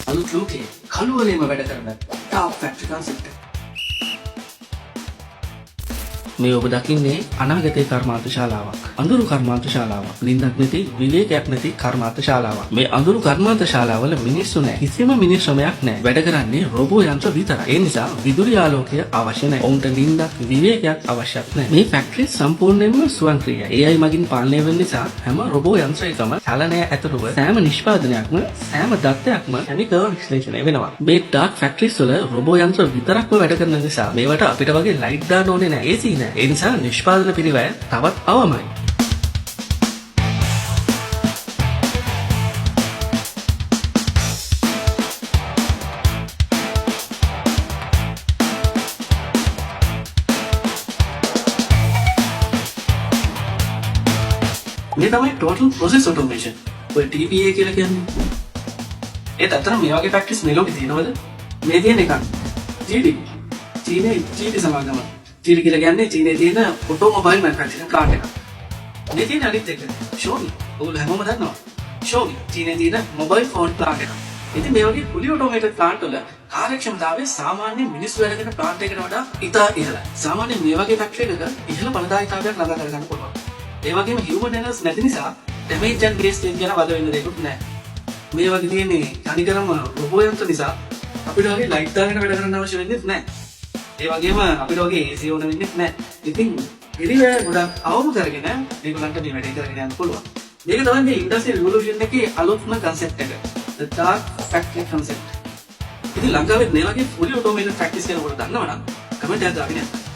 අලුත් ලෝකයේ කළුවරේම වැඩ කරන ටාප් ෆැක්ටරි කන්සෙප්ට් එක. මේ ඔබ දකින්නේ අනාගතයේ කර්මාන්ත ශාලාවක්. අඳුරු කර්මාන්ත ශාලාවක්. නිින්දක් නැති, විවේකයක් නැති කර්මාන්ත ශාලාවක්. මේ අඳුරු කර්මාන්ත ශාලාවල මිනිස්සු නැහැ. කිසිම මිනිස් ශ්‍රමයක් නැහැ. වැඩ කරන්නේ රොබෝ යන්ත්‍ර විතරයි. ඒ නිසා විදුලි ආලෝකය අවශ්‍ය නැහැ. ඔවුන්ට නිින්දක්, විවේකයක් අවශ්‍යත් නැහැ. මේ ෆැක්ටරි සම්පූර්ණයෙන්ම ස්වයංක්‍රීයයි. AI මගින් පාලනය වෙන නිසා හැම රොබෝ යන්ත්‍රයකම චලනය ඇතුළුව සෑම නිෂ්පාදනයක්ම, සෑම දත්තයක්ම කැමිකල් විශ්ලේෂණය වෙනවා. මේ ඩාර්ක් ෆැක්ටරිස් වල රොබෝ යන්ත්‍ර විතරක්ම වැඩ කරන නිසා මේවට අපිට වගේ ලයිට් දාන්න ඕනේ නැහැ. AC නැහැ. ඒ නිසා නිෂ්පාදන පිරිවැය තවත් අවමයි. මේ තමයි total process automation. ඔය TPA කියලා කියන්නේ. ඒත් අතරම මේ වගේ ෆැක්ටරිස් මේ ලෝකේ තියෙනවද? මේ තියෙන එකක්. GD. GD සමාගම. GD කියලා කියන්නේ චීනයේ තියෙන ඔටෝමොබයිල් මැනුෆැක්චරින් ප්ලාන්ට් එකක්. මේ තියෙන අනිත් එක Xiaomi. ඔයගොල්ලෝ හැමෝම දන්නවා. Xiaomi චීනයේ තියෙන මොබයිල් ෆෝන් ප්ලාන්ට් එකක්. ඉතින් මේ වගේ fully automated plant වල කාර්යක්ෂමතාවය සාමාන්‍ය මිනිස්සු වැඩ කරන ප්ලාන්ට් එකකට වඩා ඉතා ඉහළයි. සාමාන්‍යයෙන් මේ වගේ ෆැක්ටරි එකක ඉහළ ඵලදායීතාවයක් ළඟා කරගන්න පුළුවන්. ඒ වගේම human errors නැති නිසා damage and wastage ගැන වද වෙන්න දෙයක් නැහැ. මේ වගේ තියෙන්නේ තනිකරම රොබෝ යන්ත්‍ර නිසා අපිට වගේ ලයිට් දාගෙන වැඩ කරන්න අවශ්‍ය වෙන්නේ නැහැ. ඒ වගේම අපිට වගේ AC ඕන වෙන්නේ නැහැ. ඉතින් ඉරිවැය ගොඩක් අවුරු කරගෙන මේගොල්ලන්ට මේ වැඩේ කරගෙන යන්න පුළුවන්. මේක තමයි මේ ඉන්ඩස්ට්‍රියල් රිවොලුෂන් එකේ අලුත්ම concept එක. The dark factory concept. ඉතින් ලංකාවේ මේ වගේ fully automated factories ගැන ඔයාලා දන්නවනම් කමෙන්ට් එකක් දාගෙන යන්න.